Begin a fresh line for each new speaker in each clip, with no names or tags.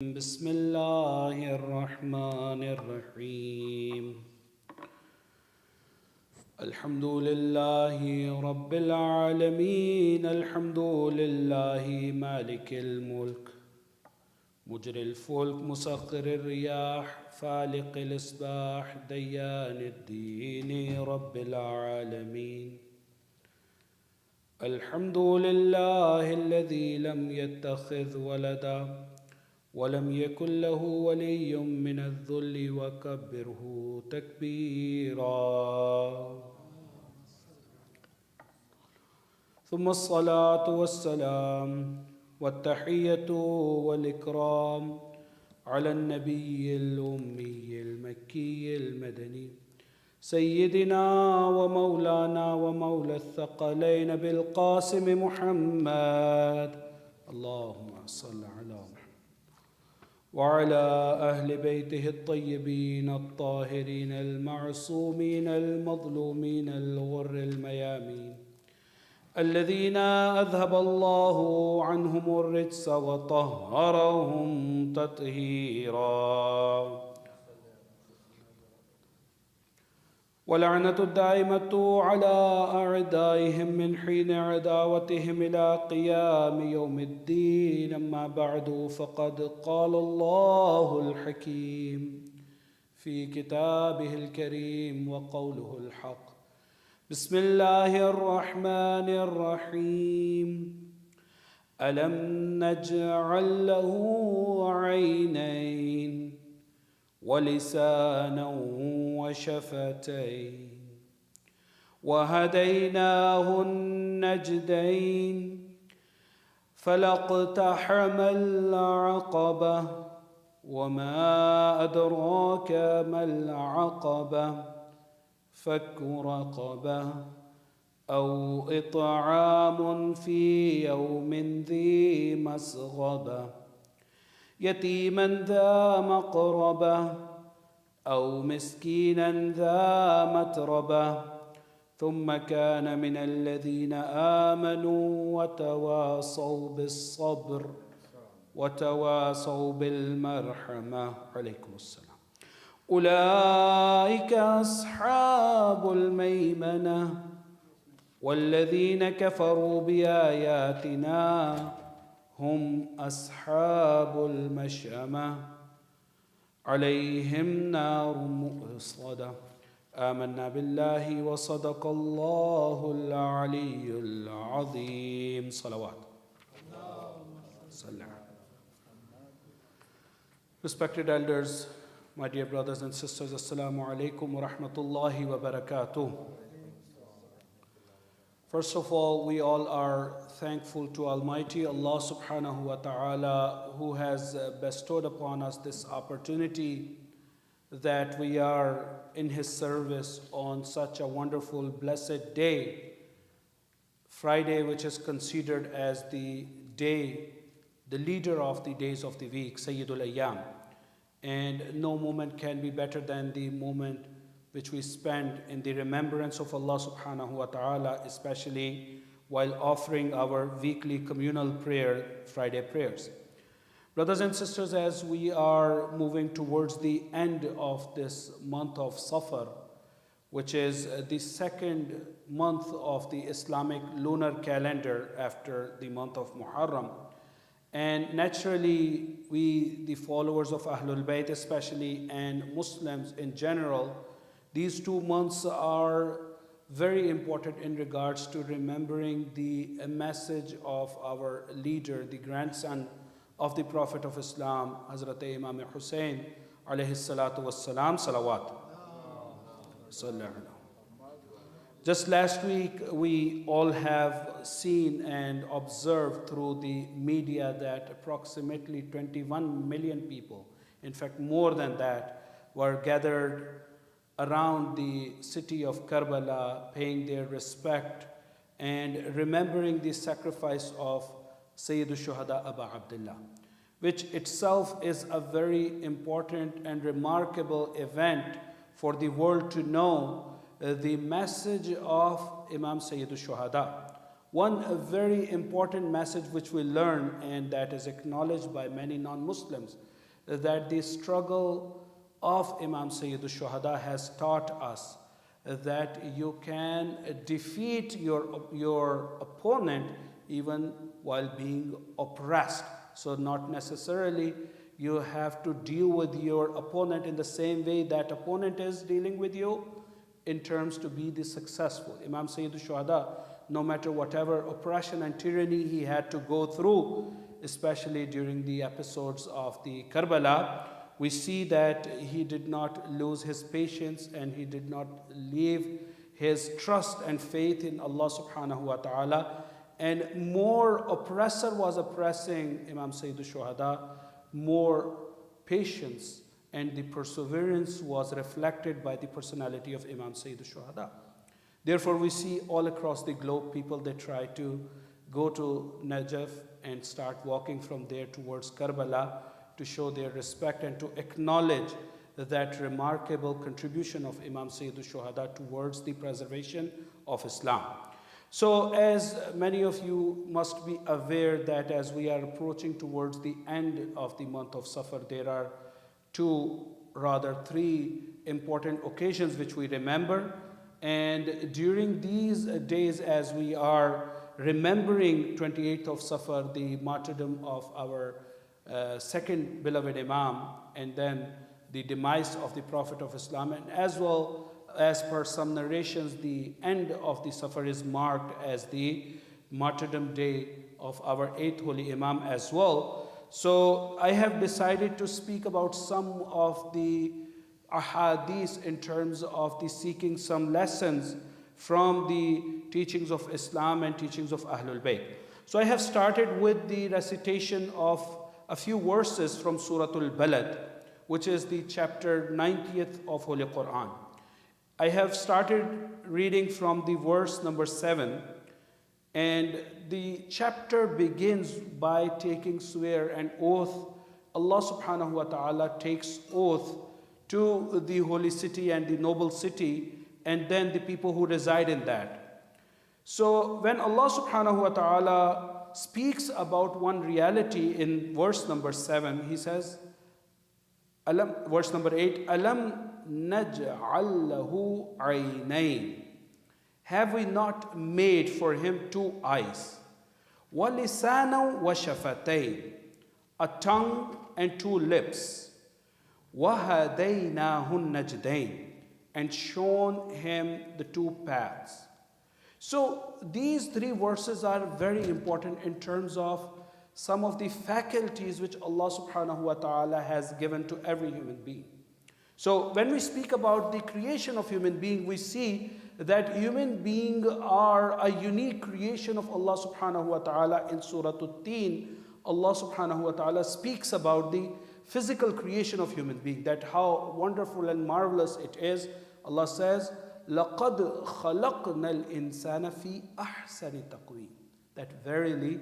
بسم الله الرحمن الرحيم الحمد لله رب العالمين الحمد لله مالك الملك مجري الفلك مسخر الرياح فالق الإصباح ديان الدين رب العالمين الحمد لله الذي لم يتخذ ولدا ولم يكن له ولي من الذل وكبره تكبيرا ثم الصلاة والسلام والتحية والإكرام على النبي الأمي المكي المدني سيدنا ومولانا ومولى الثقلين بالقاسم محمد اللهم صل على محمد وعلى أهل بيته الطيبين الطاهرين المعصومين المظلومين الغر الميامين الذين أذهب الله عنهم الرجس وطهرهم تطهيرا ولعنة الدائمة على أعدائهم من حين عداوتهم إلى قيام يوم الدين أما بعد فقد قال الله الحكيم في كتابه الكريم وقوله الحق بسم الله الرحمن الرحيم ألم نجعل له عينين ولسانا وشفتين وهديناه النجدين فلاقتحم العقبة وما أدراك ما العقبة فك رقبة أو إطعام في يوم ذي مسغبة يتيما ذا مقربة أو مسكينا ذا متربة ثم كان من الذين آمنوا وتواصوا بالصبر وتواصوا بالمرحمة عليكم السلام أولئك أصحاب الميمنة والذين كفروا بآياتنا هم أصحاب المشأمة عليهم نار مؤصدة آمنا بالله وصدق الله العلي العظيم صلوات. Respected elders, my dear brothers and sisters, Assalamu alaikum wa rahmatullahi wa barakatuh. First of all, we all are thankful to Almighty Allah subhanahu wa ta'ala who has bestowed upon us this opportunity that we are in His service on such a wonderful, blessed day, Friday, which is considered as the day, the leader of the days of the week, Sayyidul Ayyam. And no moment can be better than the moment which we spend in the remembrance of Allah subhanahu wa ta'ala, especially while offering our weekly communal prayer, Friday prayers. Brothers and sisters, as we are moving towards the end of this month of Safar, which is the second month of the Islamic lunar calendar after the month of Muharram, and naturally we, the followers of Ahlul Bayt especially, and Muslims in general, these 2 months are very important in regards to remembering the message of our leader, the grandson of the Prophet of Islam, Hazrat Imam Hussein alayhi salatu wassalam, salawat. Just last week, we all have seen and observed through the media that approximately 21 million people, in fact more than that, were gathered around the city of Karbala, paying their respect and remembering the sacrifice of Sayyid al-Shuhada Aba Abdullah, which itself is a very important and remarkable event for the world to know the message of Imam Sayyid al-Shuhada. One very important message which we learn, and that is acknowledged by many non-Muslims, that the struggle of Imam Sayyid al-Shuhada has taught us that you can defeat your opponent even while being oppressed. So not necessarily you have to deal with your opponent in the same way that opponent is dealing with you in terms to be the successful. Imam Sayyid al-Shuhada, no matter whatever oppression and tyranny he had to go through, especially during the episodes of the Karbala, we see that he did not lose his patience and he did not leave his trust and faith in Allah subhanahu wa ta'ala. And more oppressor was oppressing Imam Sayyid al-Shuhada, more patience and the perseverance was reflected by the personality of Imam Sayyid al-Shuhada. Therefore, we see all across the globe people, they try to go to Najaf and start walking from there towards Karbala to show their respect and to acknowledge that remarkable contribution of Imam Sayyid al-Shuhada towards the preservation of Islam. So as many of you must be aware that as we are approaching towards the end of the month of Safar, there are three important occasions which we remember. And during these days, as we are remembering 28th of Safar, the martyrdom of our second beloved Imam, and then the demise of the Prophet of Islam, and as well as per some narrations, the end of the Safar is marked as the martyrdom day of our 8th Holy Imam as well. So I have decided to speak about some of the ahadith in terms of the seeking some lessons from the teachings of Islam and teachings of Ahlul Bayt. So I have started with the recitation of a few verses from Surah Al-Balad, which is the chapter 90th of Holy Quran. I have started reading from the verse number 7, and the chapter begins by taking swear and oath. Allah subhanahu wa ta'ala takes oath to the holy city and the noble city, and then the people who reside in that. So when Allah subhanahu wa ta'ala speaks about one reality in verse number 7, he says, verse number 8, Alam naj'al lahu aynayn. Have we not made for him two eyes? Wa lisanan wa shafatayn. A tongue and two lips. Wa hadaynahu najdayn. And shown him the two paths. So these three verses are very important in terms of some of the faculties which Allah subhanahu wa ta'ala has given to every human being. So when we speak about the creation of human being, we see that human beings are a unique creation of Allah subhanahu wa ta'ala. In Surah At-Teen, Allah subhanahu wa ta'ala speaks about the physical creation of human being, that how wonderful and marvelous it is. Allah says, لَقَدْ خَلَقْنَا الْإِنسَانَ فِي أَحْسَنِ تَقْوِيمٍ. That verily,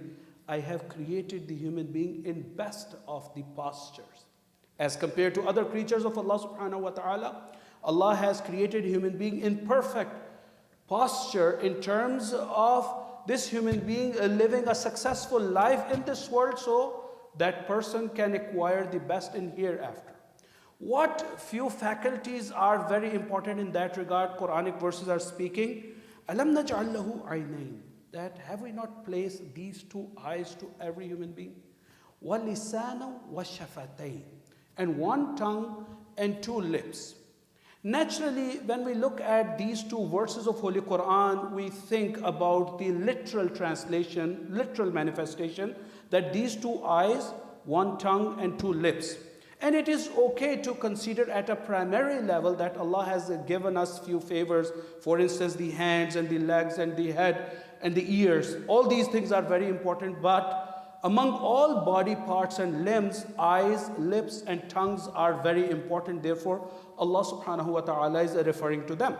I have created the human being in best of the postures. As compared to other creatures of Allah subhanahu wa ta'ala, Allah has created human being in perfect posture in terms of this human being living a successful life in this world, so that person can acquire the best in hereafter. What few faculties are very important in that regard? Quranic verses are speaking. Alam naj'al lahu aynayn. That have we not placed these two eyes to every human being? Wa lisana wa shafatayn. And one tongue and two lips. Naturally, when we look at these two verses of Holy Quran, we think about the literal translation, literal manifestation, that these two eyes, one tongue and two lips. And it is okay to consider at a primary level that Allah has given us few favors. For instance, the hands and the legs and the head and the ears. All these things are very important, but among all body parts and limbs, eyes, lips, and tongues are very important. Therefore, Allah subhanahu wa ta'ala is referring to them.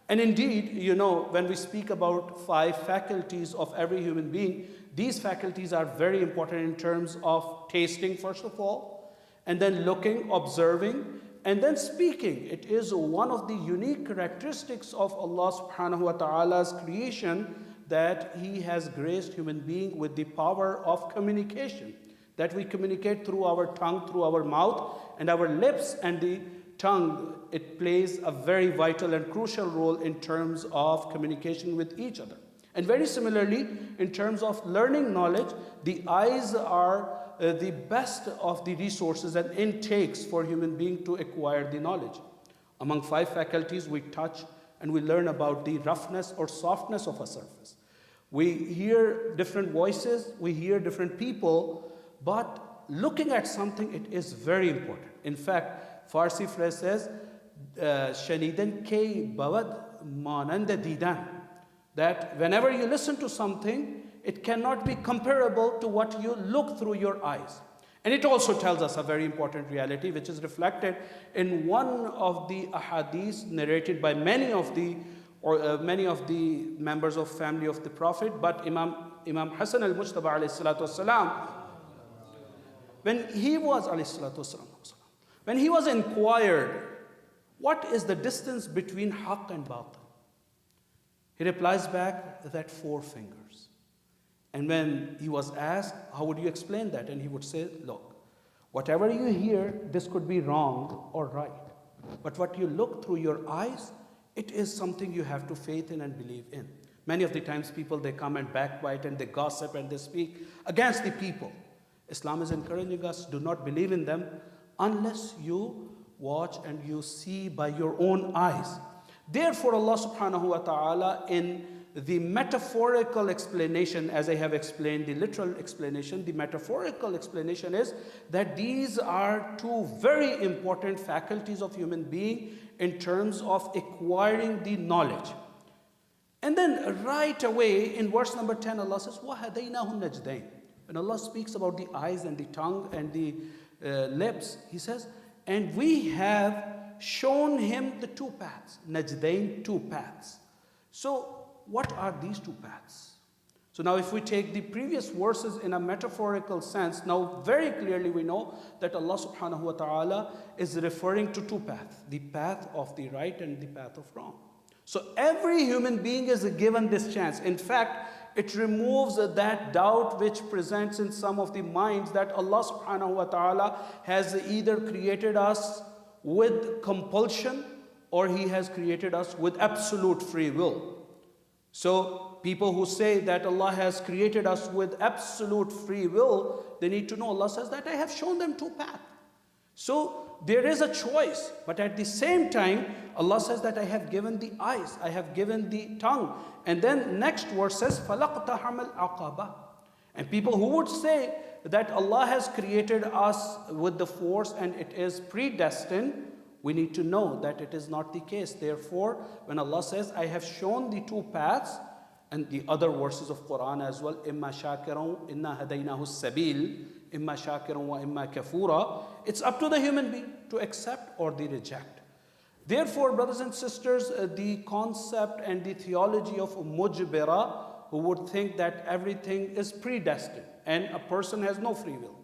And indeed, you know, when we speak about 5 faculties of every human being, these faculties are very important in terms of tasting, first of all, and then looking, observing, and then speaking. It is one of the unique characteristics of Allah subhanahu wa ta'ala's creation that He has graced human being with the power of communication. that we communicate through our tongue, through our mouth, and our lips and the tongue, it plays a very vital and crucial role in terms of communication with each other. And very similarly, in terms of learning knowledge, the eyes are the best of the resources and intakes for human being to acquire the knowledge. Among 5 faculties, we touch and we learn about the roughness or softness of a surface. We hear different voices, we hear different people, but looking at something, it is very important. In fact, Farsi phrase says, "Shanidan ke bawad manand didan," that whenever you listen to something, it cannot be comparable to what you look through your eyes. And it also tells us a very important reality, which is reflected in one of the ahadith narrated by many of the members of family of the Prophet, but Imam Hassan al-Mujtaba alayhi salatu wasalam, when he was inquired, what is the distance between haqq and batil? He replies back that 4 fingers. And when he was asked, how would you explain that? And he would say, look, whatever you hear, this could be wrong or right. But what you look through your eyes, it is something you have to faith in and believe in. Many of the times people, they come and backbite and they gossip and they speak against the people. Islam is encouraging us, do not believe in them unless you watch and you see by your own eyes. Therefore, Allah subhanahu wa ta'ala, in the metaphorical explanation, as I have explained the literal explanation, the metaphorical explanation is that these are 2 very important faculties of human being in terms of acquiring the knowledge. And then right away in verse number 10, Allah says, وَهَدَيْنَاهُ النَّجْدَيْنِ. When Allah speaks about the eyes and the tongue and the lips, He says, and we have shown him the 2 paths. Najdain, 2 paths. So what are these 2 paths? So now if we take the previous verses in a metaphorical sense, now very clearly we know that Allah subhanahu wa ta'ala is referring to 2 paths. The path of the right and the path of wrong. So every human being is given this chance. In fact, it removes that doubt which presents in some of the minds that Allah subhanahu wa ta'ala has either created us with compulsion or He has created us with absolute free will. So people who say that Allah has created us with absolute free will, they need to know Allah says that I have shown them 2 paths. So there is a choice, but at the same time Allah says that I have given the eyes, I have given the tongue. And then next verse says فَلَقْتَحَمَ الْعَقَبَةِ. And people who would say that Allah has created us with the force and it is predestined, we need to know that it is not the case. Therefore, when Allah says, I have shown the 2 paths, and the other verses of Quran as well, إِمَّا شَاكِرًا إِنَّا هَدَيْنَاهُ السَّبِيلِ إِمَّا شَاكِرًا وَإِمَّا كَفُورًا. It's up to the human being to accept or the reject. Therefore, brothers and sisters, the concept and the theology of mujbira, who would think that everything is predestined and a person has no free will,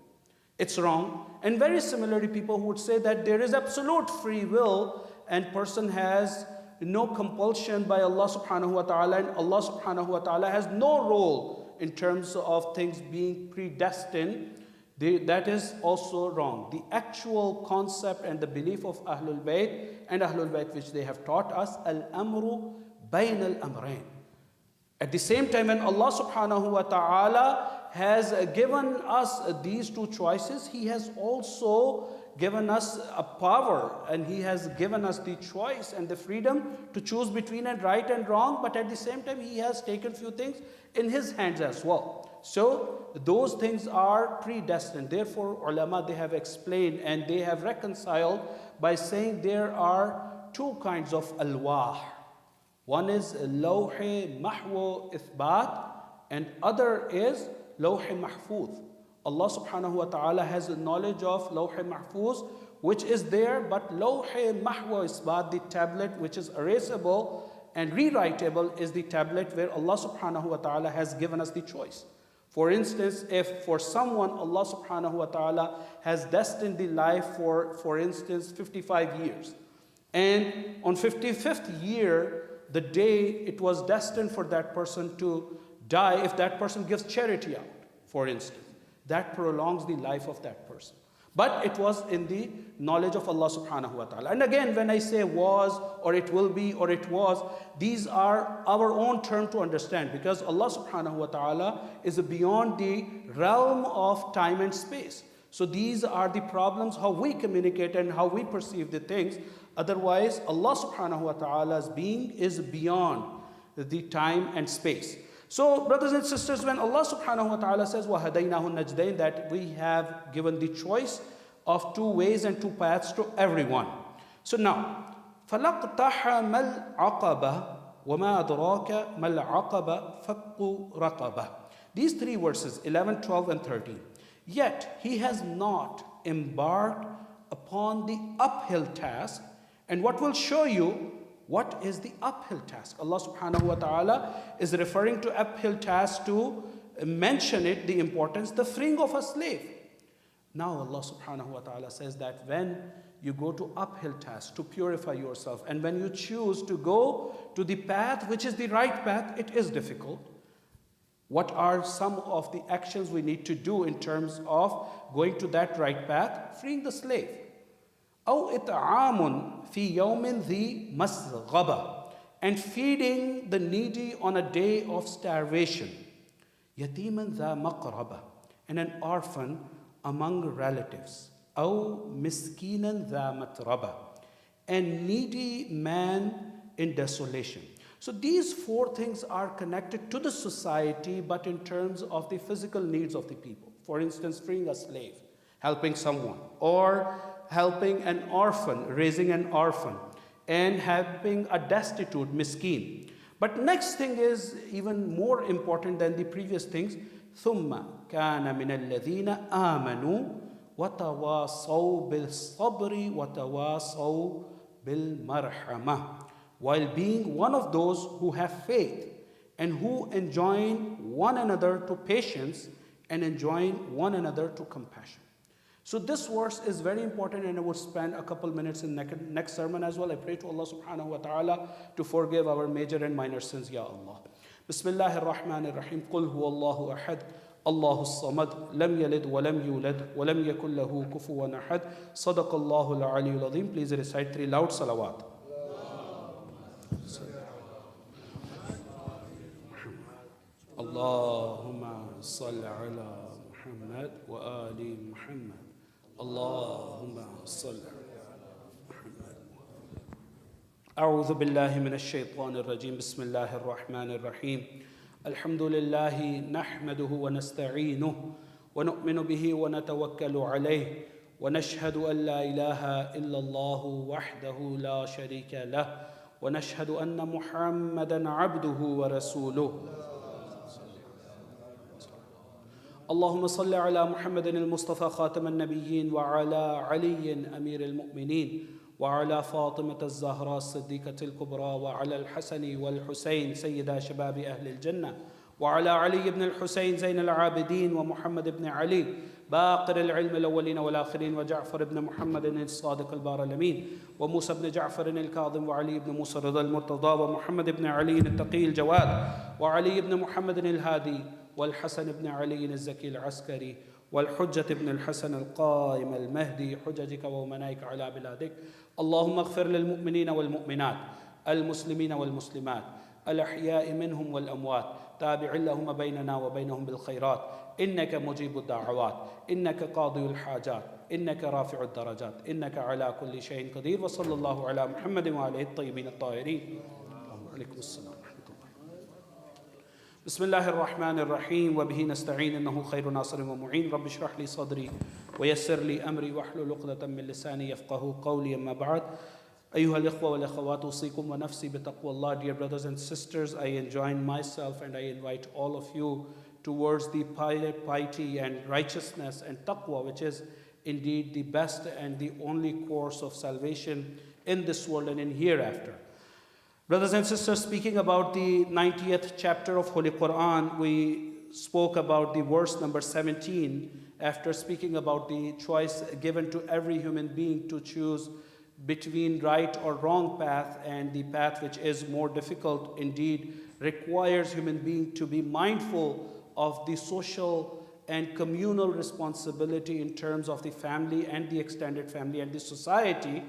it's wrong. And very similarly, people who would say that there is absolute free will and person has no compulsion by Allah subhanahu wa ta'ala, and Allah subhanahu wa ta'ala has no role in terms of things being predestined, that is also wrong. The actual concept and the belief of Ahlul Bayt and Ahlul Bayt which they have taught us, al-amru bayn al-amrayn. At the same time, when Allah subhanahu wa ta'ala has given us these 2 choices, He has also given us a power and He has given us the choice and the freedom to choose between right and wrong, but at the same time He has taken few things in His hands as well. So those things are predestined. Therefore, ulama, they have explained and they have reconciled by saying there are 2 kinds of alwah. One is lawh mahwu ithbat and other is lawh mahfuz. Allah subhanahu wa ta'ala has a knowledge of lawh mahfuz which is there, but lawh mahwu ithbat, the tablet which is erasable and rewritable, is the tablet where Allah subhanahu wa ta'ala has given us the choice. For instance, if for someone Allah subhanahu wa ta'ala has destined the life for instance 55 years, and on 55th year, the day it was destined for that person to die, if that person gives charity out, for instance, that prolongs the life of that person. But it was in the knowledge of Allah subhanahu wa ta'ala. And again, when I say was, or it will be, or it was, these are our own term to understand, because Allah subhanahu wa ta'ala is beyond the realm of time and space. So these are the problems, how we communicate and how we perceive the things. Otherwise, Allah subhanahu wa ta'ala's being is beyond the time and space. So, brothers and sisters, when Allah subhanahu wa ta'ala says, وَهَدَيْنَاهُ النَّجْدَيْنِ, that we have given the choice of two ways and two paths to everyone. So now, فَلَقْتَحَمَ الْعَقَبَةِ وَمَا أَدْرَاكَ مَا الْعَقَبَةِ فَكُّ رَقَبَةِ. These three verses, 11, 12, and 13. Yet he has not embarked upon the uphill task. And what will show you what is the uphill task? Allah subhanahu wa ta'ala is referring to uphill task to mention it, the importance, the freeing of a slave. Now Allah subhanahu wa ta'ala says that when you go to uphill task to purify yourself, and when you choose to go to the path which is the right path, it is difficult. What are some of the actions we need to do in terms of going to that right path? Freeing the slave. أو إطعام في يوم ذي مسغبة, and feeding the needy on a day of starvation. يتيما ذا مقربة, and an orphan among relatives. أو مسكينا ذا متربة, and needy man in desolation. So these four things are connected to the society, but in terms of the physical needs of the people. For instance, freeing a slave, helping someone, or helping an orphan, raising an orphan, and helping a destitute miskin. But next thing is even more important than the previous things. ثُمَّ كَانَ مِنَ الَّذِينَ آمَنُوا وَتَوَاصَوْا بِالصَّبْرِ وَتَوَاصَوْا بِالْمَرْحَمَةِ, while being one of those who have faith and who enjoin one another to patience and enjoin one another to compassion. So this verse is very important, and I will spend a couple minutes in next sermon as well. I pray to Allah subhanahu wa ta'ala to forgive our major and minor sins, Ya Allah. Bismillahir Rahmanir Rahim. Qul huwa Allahu ahad, Allahu samad, lam yalid wa lam yulad, wa lam yakul lahu kufuwan ahad. Sadaqallahu al-aliyyul azim. Please recite 3 loud salawat. Allahumma salli ala Muhammad wa ali Muhammad. Allahumma salli ala Muhammad. A'udhu billahi minash shaitanir rajim. Bismillahir rahmanir rahim. Alhamdulillahi nahmaduhu wa nasta'inuhu wa nu'minu bihi wa natawakkalu alayhi wa nashhadu an la ilaha illa Allah wahdahu la sharika lah wa nashhadu anna Muhammadan abduhu wa rasuluhu. اللهم صل على محمد المصطفى خاتم النبيين وعلى علي أمير المؤمنين وعلى فاطمة الزهراء الصديقة الكبرى وعلى الحسن والحسين سيدا شباب أهل الجنة وعلى علي بن الحسين زين العابدين ومحمد بن علي باقر العلم الأولين والآخرين وجعفر بن محمد الصادق البار الأمين وموسى بن جعفر الكاظم وعلي بن موسى الرضا المرتضى ومحمد بن علي التقي الجواد وعلي بن محمد الهادي والحسن بن علي الزكي العسكري والحجة بن الحسن القائم المهدي حججك ومنائك على بلادك. اللهم اغفر للمؤمنين والمؤمنات المسلمين والمسلمات الأحياء منهم والأموات تابع اللهم بيننا وبينهم بالخيرات إنك مجيب الدعوات إنك قاضي الحاجات إنك رافع الدرجات إنك على كل شيء قدير. وصلى الله على محمد وعلى الطيبين الطاهرين. عليكم السلام. بسم الله الرحمن الرحيم وبه نستعين إنه خير ناصر ومعين. رب اشرح لي صدري ويسر لي أمري واحلل عقدة من لساني يفقهوا قولي. أما بعد. أيها الإخوة والأخوات أوصيكم ونفسي بتقوى الله. Dear brothers and sisters, I enjoin myself and I invite all of you towards the piety and righteousness and taqwa, which is indeed the best and the only course of salvation in this world and in hereafter. Brothers and sisters, speaking about the 90th chapter of Holy Quran, we spoke about the verse number 17 after speaking about the choice given to every human being to choose between right or wrong path, and the path which is more difficult indeed requires human being to be mindful of the social and communal responsibility in terms of the family and the extended family and the society,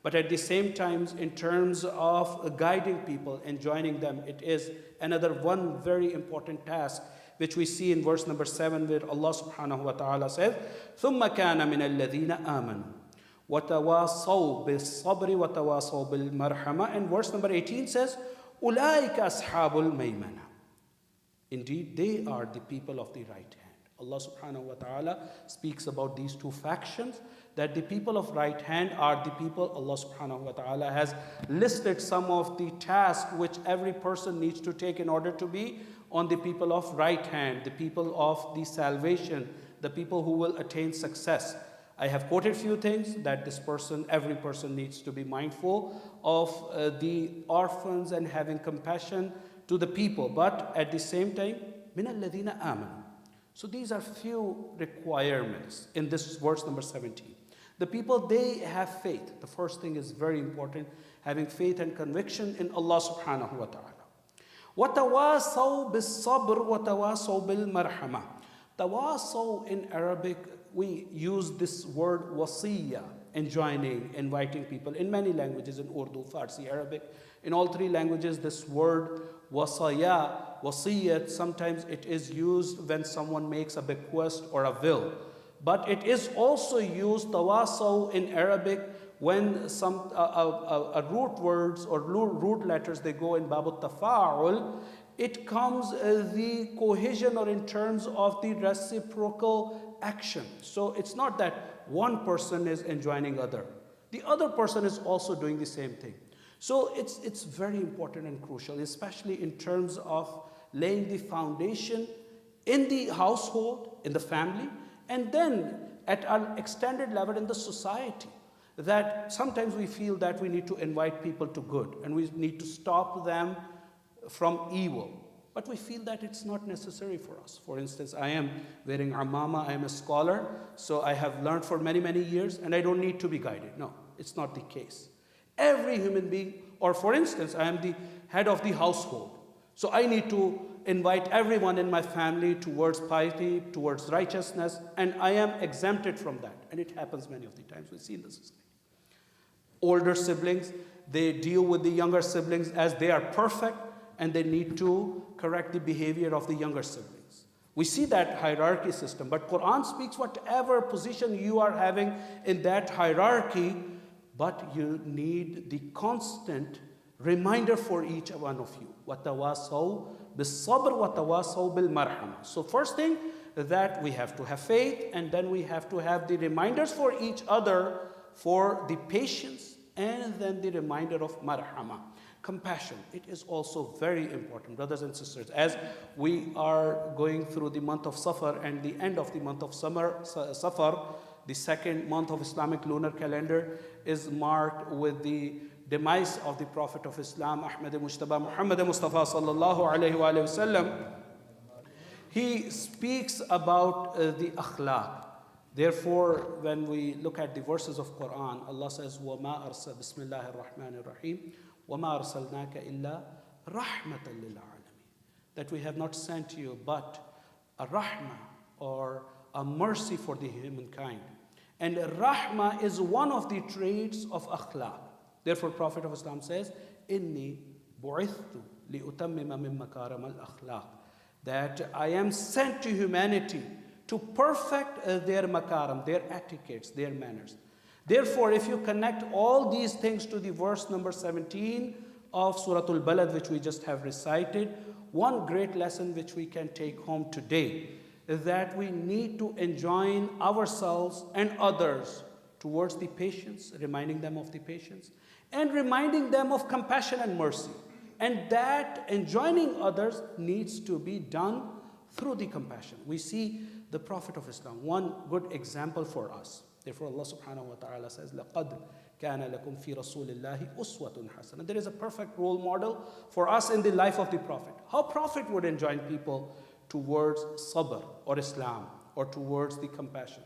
but at the same time, in terms of guiding people and joining them, it is another one very important task, which we see in verse number 7, where Allah subhanahu wa ta'ala says, ثُمَّ كَانَ مِنَ الَّذِينَ آمَنُوا وَتَوَاصَوْا بِالصَّبْرِ وَتَوَاصَوْا بِالْمَرْحَمَةِ. And verse number 18 says, أُولَٰئِكَ أَصْحَابُ الْمَيْمَنَةِ. Indeed, they are the people of the right hand. Allah subhanahu wa ta'ala speaks about these two factions, that the people of right hand are the people. Allah subhanahu wa ta'ala has listed some of the tasks which every person needs to take in order to be on the people of right hand, the people of the salvation, the people who will attain success. I have quoted few things that every person needs to be mindful of the orphans and having compassion to the people, but at the same time, مِنَ الَّذِينَ آمَنُوا. So these are few requirements in this verse number 17. The people, they have faith. The first thing is very important, having faith and conviction in Allah subhanahu wa ta'ala. وَتَوَاصَوْا بِالصَّبْرِ وَتَوَاصَوْا بِالْمَرْحَمَةِ. Tawasaw in Arabic, we use this word wasiyya, enjoining, inviting people. In many languages, in Urdu, Farsi, Arabic, in all three languages, this word wasaya, wasiyyat, sometimes it is used when someone makes a bequest or a will. But it is also used, tawasaw in Arabic, when some root words or root letters, they go in babu tafa'ul, it comes the cohesion or in terms of the reciprocal action. So it's not that one person is enjoining other. The other person is also doing the same thing. So it's very important and crucial, especially in terms of laying the foundation in the household, in the family, and then at an extended level in the society. That sometimes we feel that we need to invite people to good and we need to stop them from evil. But we feel that it's not necessary for us. For instance, I am wearing amama, I am a scholar, so I have learned for many, many years and I don't need to be guided. No, it's not the case. Every human being, or for instance, I am the head of the household. So I need to invite everyone in my family towards piety, towards righteousness, and I am exempted from that. And it happens many of the times. We see in the society. Older siblings, they deal with the younger siblings as they are perfect, and they need to correct the behavior of the younger siblings. We see that hierarchy system, but Quran speaks whatever position you are having in that hierarchy, but you need the constant reminder for each one of you. وَتَوَاصَوْا بِالصَّبْرِ وَتَوَاصَوْا بِالْمَرْحَمَةِ. So first thing, that we have to have faith, and then we have to have the reminders for each other for the patience, and then the reminder of marhama, compassion. It is also very important, brothers and sisters, as we are going through the month of Safar and the end of the month of Safar, the second month of Islamic lunar calendar is marked with the demise of the Prophet of Islam, Muhammad Mustafa sallallahu alayhi wa sallam. He speaks about the akhlaq. Therefore, when we look at the verses of Quran, Allah says, وَمَا أَرْسَلْ بِسْمِ اللَّهِ الرَّحْمَنِ الرَّحِيمِ وَمَا أَرْسَلْنَاكَ إِلَّا رَحْمَةً لِلْعَالَمِينَ. That we have not sent you but a rahmah, or a mercy for the humankind. And rahmah is one of the traits of akhlaq. Therefore, Prophet of Islam says, إِنِّي بُعِثْتُ لِأُتَمِّمَ مِن مَكَارِمَ الْأَخْلَاقِ. That I am sent to humanity to perfect their makaram, their etiquettes, their manners. Therefore, if you connect all these things to the verse number 17 of Surah Al-Balad, which we just have recited, one great lesson which we can take home today is that we need to enjoin ourselves and others towards the patience, reminding them of the patience, and reminding them of compassion and mercy. And that enjoining others needs to be done through the compassion. We see the Prophet of Islam, one good example for us. Therefore, Allah subhanahu wa ta'ala says, لَقَدْ كَانَ لَكُمْ فِي رَسُولِ اللَّهِ أُسْوَةٌ حَسَنَةٌ. There is a perfect role model for us in the life of the Prophet. How Prophet would enjoin people towards sabr or Islam or towards the compassion.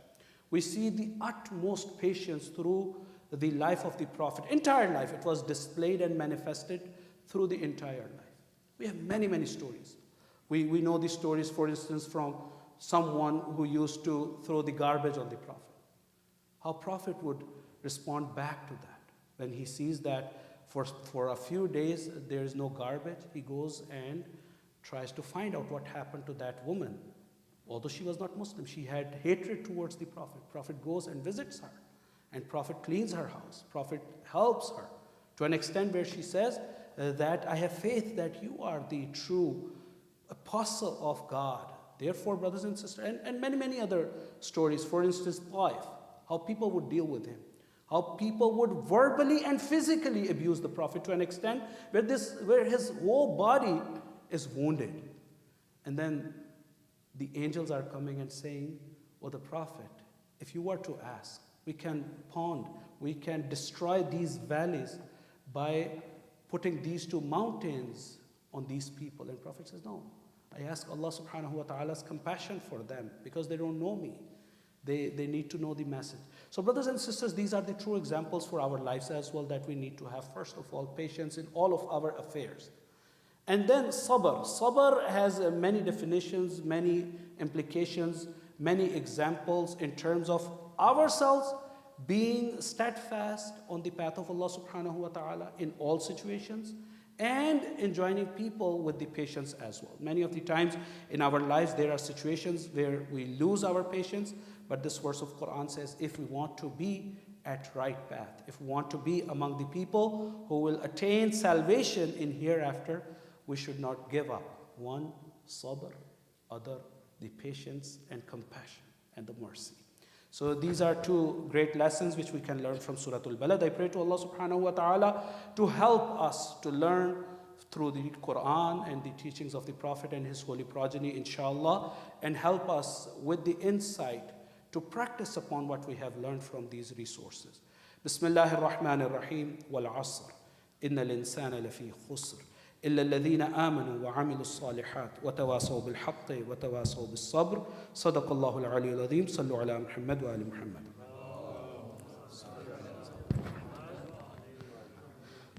We see the utmost patience through the life of the Prophet. Entire life, it was displayed and manifested through the entire life. We have many, many stories. We know these stories, for instance, from someone who used to throw the garbage on the Prophet. How Prophet would respond back to that. When he sees that for a few days there is no garbage, he goes and tries to find out what happened to that woman. Although she was not Muslim, she had hatred towards the Prophet. Prophet goes and visits her, and Prophet cleans her house. Prophet helps her to an extent where she says that I have faith that you are the true apostle of God. Therefore, brothers and sisters, and many, many other stories. For instance, Taif, how people would deal with him, how people would verbally and physically abuse the Prophet to an extent where his whole body is wounded. And then the angels are coming and saying, oh, the Prophet, if you were to ask, we can destroy these valleys by putting these two mountains on these people. And Prophet says, no, I ask Allah subhanahu wa ta'ala's compassion for them because they don't know me. They need to know the message. So brothers and sisters, these are the true examples for our lives as well, that we need to have, first of all, patience in all of our affairs. And then sabr. Sabr has many definitions, many implications, many examples in terms of ourselves being steadfast on the path of Allah subhanahu wa ta'ala in all situations, and in joining people with the patience as well. Many of the times in our lives there are situations where we lose our patience, but this verse of Quran says if we want to be at right path, if we want to be among the people who will attain salvation in hereafter, we should not give up. One, sabr; other, the patience and compassion and the mercy. So these are two great lessons which we can learn from Surah Al-Balad. I pray to Allah subhanahu wa ta'ala to help us to learn through the Quran and the teachings of the Prophet and his holy progeny, inshallah, and help us with the insight to practice upon what we have learned from these resources. Bismillahir Rahmanir Rahim. Wal Asr. Innal insana lafi khusr. إلا الذين آمنوا وعملوا الصالحات وتواصوا بالحق وتواصوا بالصبر صدق الله العلي العظيم صلوا على محمد وآل محمد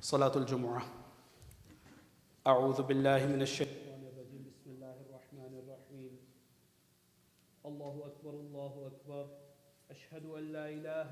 صلاة الجمعة أعوذ بالله من الشيطان الرجيم بسم الله الرحمن الرحيم الله أكبر أشهد أن لا إله